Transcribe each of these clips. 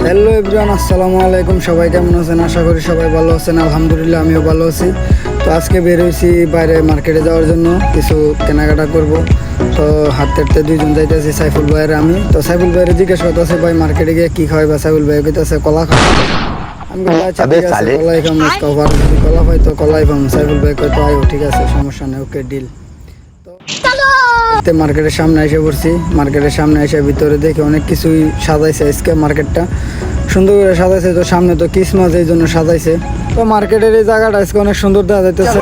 Hello everyone, আসসালামু আলাইকুম। সবাই কেমন আছেন? আশা করি সবাই ভালো আছেন। আলহামদুলিল্লাহ আমিও ভালো আছি। তো আজকে বের হয়েছি বাইরে মার্কেটে যাওয়ার জন্য, কিছু কেনাকাটা করব। তো হাঁটতে হাঁটতে দুইজন যাইতেছি, সাইফুল ভাইয়ের আমি। তো সাইফুল ভাইয়ের জিজ্ঞেস করতেছে ভাই মার্কেটে গিয়ে কী খাওয়াই, বা সাইফুল ভাই কইতেছে কলা খাওয়া। আমি আচ্ছা ঠিক আছে, কলাই খাম, কভার কলা পাই তো কলাই খাম। সাইফুল ভাই কয় তো আয়ো, ঠিক আছে সমস্যা নেই, ওকে ডিল। মার্কেটের সামনে এসে পড়ছি। মার্কেটের সামনে এসে ভিতরে দেখে অনেক কিছুই সাজাইছে। আজকে মার্কেটটা সুন্দর করে সাজাইছে। তো সামনে তো ক্রিসমাস, এই জন্য সাজাইছে। তো মার্কেটের এই জায়গাটা আজকে অনেক সুন্দর দেখা যাইতেছে।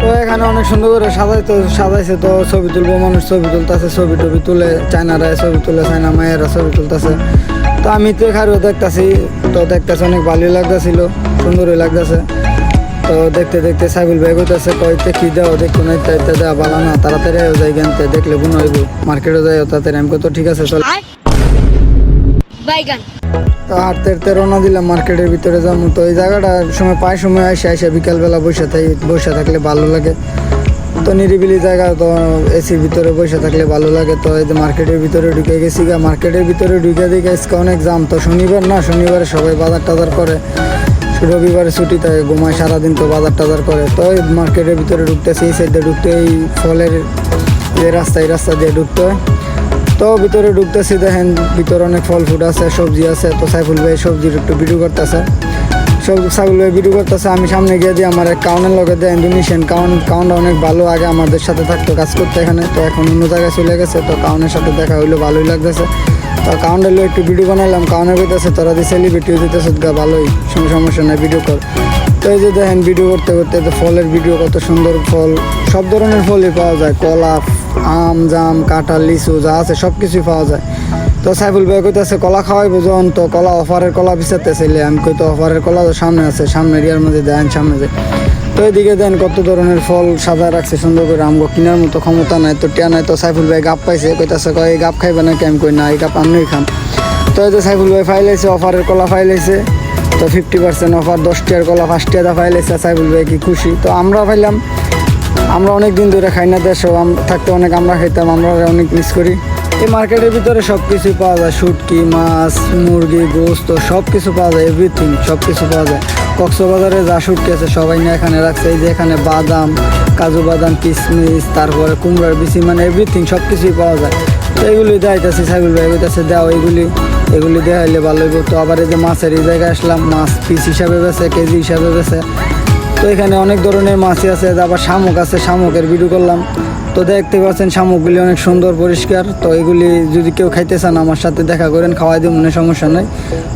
তো এখানে অনেক সুন্দর করে সাজাইছে। তো ছবি তুলবো, মানুষ ছবি তুলতেছে, ছবি টবি তুলে, চায়নারা ছবি তুলে, চায়না মায়েরা ছবি তুলতেছে। তো আমি তো এখানেও দেখতেছি, তো দেখতেছে অনেক ভালোই লাগতেছিল, সুন্দরই লাগতেছে। তো দেখতে দেখতে সাইফুল ভাই কইতেছে কইতে কি দাও দেখো না, তাইতে দেওয়া ভালো না, তাড়াতাড়ি যাই জানতে দেখলে গুণ হইব, মার্কেটে যাই তাড়াতাড়ি। আমি তো ঠিক আছে চল। তো হাঁটতে হাঁটতে রওনা দিলাম মার্কেটের ভিতরে যাবো। তো এই জায়গাটা সময় পায়, সময় আসে বিকালবেলা বসে থাকলে ভালো লাগে। তো নিরিবিলি জায়গা, তো এসির ভিতরে বসে থাকলে ভালো লাগে। তো এই যে মার্কেটের ভিতরে ঢুকে গেছি গা। মার্কেটের ভিতরে ঢুকে দিকে আজকে অনেক জাম। তো শনিবার না, শনিবারে সবাই বাজার টাজার করে, রবিবারে ছুটি থাকে, ঘুমায় সারাদিন, তো বাজার টাজার করে। তো এই মার্কেটের ভিতরে ঢুকতেছে, এই সাইডে ঢুকতে এই ফলের যে রাস্তা, এই রাস্তা দিয়ে ঢুকতে হয়। তো ভিতরে ঢুকতেছি, দেখেন ভিতরে অনেক ফল ফুট আছে, সবজি আছে। তো সাইফুল ভাই সবজির একটু ভিডিও করতেছে, সাইফুল ভাই ভিডিও করতেছে। আমি সামনে গিয়ে দিয়ে আমার এক কাউনের লগে দেয় ইন্দোনেশিয়ান কাউনটা অনেক ভালো, আগে আমাদের সাথে থাকতো কাজ করতে এখানে, তো এখন অন্য জায়গায় চলে গেছে। তো কাউনের সাথে দেখা হইলো, ভালোই লাগতেছে। তো কাউন্টার লো একটু ভিডিও বানাইলাম, কাউন্টার কইতেছে তোরা দিয়ে সেলিব্রিটিও দিতেছে গা, ভালোই, সমস্যা নাই, ভিডিও কর। তো এই যে দেখেন ভিডিও করতে করতে তো ফলের ভিডিও, কত সুন্দর ফল, সব ধরনের ফলই পাওয়া যায়, কলা, আম, জাম, কাঁঠাল, লিচু যা আছে সব কিছুই পাওয়া যায়। তো সাইফুল ভাই কইতেছে কলা খাওয়াই বুঝুন, তো কলা অফারের কলা বিচারতেছিলে। আমি কই তো অফারের কলা তো সামনে আছে, সামনে এরিয়ার মধ্যে দেন, সামনে যায়। তো এদিকে দেন কত ধরনের ফল সাজায় রাখছে সুন্দর করে, আমগো কেনার মতো ক্ষমতা নাই, তো টিয়া নাই। তো সাইফুল ভাই গাপ পাইছে, কইতাছে কয় এই গাপ খাইবে নাকি? আমি কই না, এই গাপ আপনিই খান। তো এই যে সাইফুল ভাই ফাইলাইছে, অফারের কলা ফাইলাইছে। তো 50% অফার, 10 টাকার কলা 5 টাকা ফাইলাইছে। সাইফুল ভাই কি খুশি। তো আমরা পাইলাম, আমরা অনেক দিন ধরে খাই না, দেশও থাকতে অনেক আমরা খাইতাম, আমরা অনেক মিস করি। এই মার্কেটের ভিতরে সব কিছুই পাওয়া যায়, শুটকি, মাছ, মুরগি, গোস্ত, সব কিছু পাওয়া যায়, এভরিথিং সব কিছু পাওয়া যায়। কক্সবাজারে যা শুটকি আছে সবাই নিয়ে এখানে রাখছে। এই যে এখানে বাদাম, কাজু বাদাম, কিশমিশ, তারপরে কুমড়ার বিচি, মানে এভরিথিং সব কিছুই পাওয়া যায়। তো এগুলি দেখাইতেছি, সাইফুল ভাই কইতাছে দাও এগুলি দেখাইলে ভালো হইব। তো আবার এই যে মাছের এই জায়গায় আসলাম, মাছ পিস হিসাবে বেছে, কেজি হিসাবে বেছে। তো এখানে অনেক ধরনের মাছই আছে, আবার শামুক আছে, শামুকের ভিডিও করলাম। তো দেখতে পাচ্ছেন শামুকগুলি অনেক সুন্দর পরিষ্কার। তো এগুলি যদি কেউ খাইতে চান আমার সাথে দেখা করেন, খাওয়াই দিব, মনে সমস্যা নাই।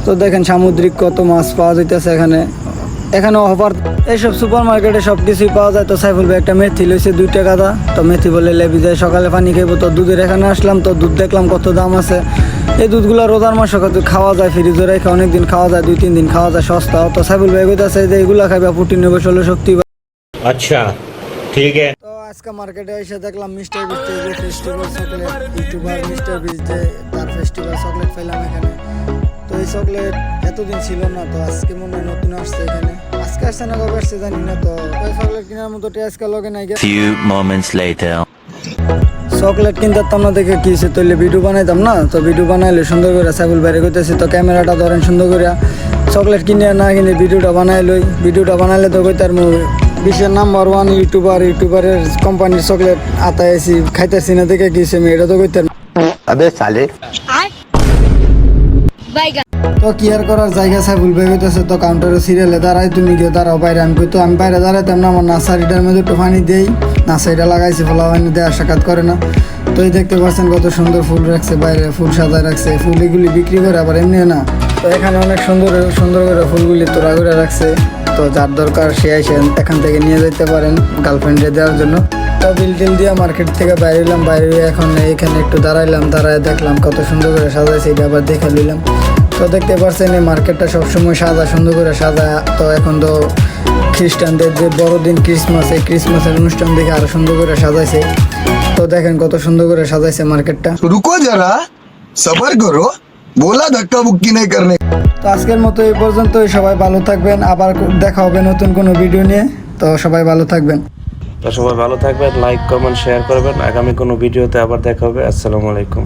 তো দেখেন সামুদ্রিক কত মাছ পাওয়া যাইতেছে এখানে অফার। এইসব সুপার মার্কেটে সব কিছুই পাওয়া যায়। তো সাইফুল ভাই একটা মেথি লইছে 2 টাকা দা। তো মেথি বলে লেবি যায়, সকালে পানি খাইবো। তো দুধের এখানে আসলাম, তো দুধ দেখলাম কত দাম আছে। এই দুধগুলো রোজার মাসে কত খাওয়া যায়, ফ্রিজে রেখে অনেকদিন খাওয়া যায়, 2-3 দিন খাওয়া যায়, সস্তা। তো সাইফুল ভাই কইতাছে যে এগুলা খাইবা, প্রোটিন নেবে, শরীরে শক্তি। আচ্ছা ঠিক আছে। তো আজকে মার্কেটে এসে দেখলাম মিস্টার বিস্টের যে festival chocolate, YouTuber mister beast যে তার ফেস্টিভ্যাল চকলেট পেলাম এখানে। তো এই চকলেট এতদিন ছিল না, তো আজকে মনে হয় নতুন আসছে এখানে। আজকে আসছে না কবে আসছে জানি না। তো ওই চকলেট কেনার মতো আজকে লগে নাই। Few moments later. চকলেট কিনতাম না দেখে কি হয়েছে, তৈলে ভিডিও বানাইতাম না। তো ভিডিও বানাইলে সুন্দর করে সাইফুল বাইরে করতেছি। তো ক্যামেরাটা ধরেন সুন্দর করে, চকলেট কিনে না কিনে ভিডিওটা বানাইলই। ভিডিওটা বানাইলে তো কইতার বিশ্বের নাম্বার 1 ইউটিউবারের কোম্পানির চকলেট আতাইছি, খাইতেছি না দেখে কি আমি এটা তো কইতার। अबे साले তো কি আর করার, জায়গা সাইফুল ভাই হইতেছে। তো কাউন্টারে সিরিয়ালে দাঁড়াই, তুমি গিয়ে দাঁড়াও বাইরে। আমি কইতো আমি বাইরে দাঁড়াইতাম না, আমার নার্সারিটার মধ্যে একটু পানি দেই, নার্সারিটা লাগাইছি, ফলা পানি দেওয়ার সাক্ষাৎ করে না। তো এই দেখতে পাচ্ছেন কত সুন্দর ফুল রাখছে বাইরে, ফুল সাজায় রাখছে, ফুল এগুলি বিক্রি করে, আবার এমনি না। তো এখানে অনেক সুন্দর সুন্দর করে ফুলগুলি তোড়া করে রাখছে। তো যার দরকার সে এসে এখান থেকে নিয়ে যেতে পারেন গার্লফ্রেন্ডে দেওয়ার জন্য। তো বিল টিল দিয়ে মার্কেট থেকে বাইরে এলাম, বাইরে এখন এখানে একটু দাঁড়াইলাম, দাঁড়ায় দেখলাম কত সুন্দর করে সাজাইছে, এটা আবার দেখে নিলাম। তো দেখতে পাচ্ছেন এই মার্কেটটা সবসময় সুন্দর করে সাজা। তো এখন তো খ্রিস্টানদের যে বড়দিন ক্রিসমাস, এই ক্রিসমাসের অনুষ্ঠান দেখে আরো সুন্দর করে সাজাইছে। তো দেখেন কত সুন্দর করে সাজাইছে মার্কেটটা। रुको जरा सबर करो बोला धक्का बुक्की नहीं करने। তো আজকের মতো এই পর্যন্তই, সবাই ভালো থাকবেন, আবার দেখা হবে নতুন কোনো ভিডিও নিয়ে। তো সবাই ভালো থাকবেন। তো সবাই ভালো থাকবেন, লাইক কমেন্ট শেয়ার করবেন। আগামী কোনো ভিডিওতে আবার দেখা হবে। আসসালামু আলাইকুম।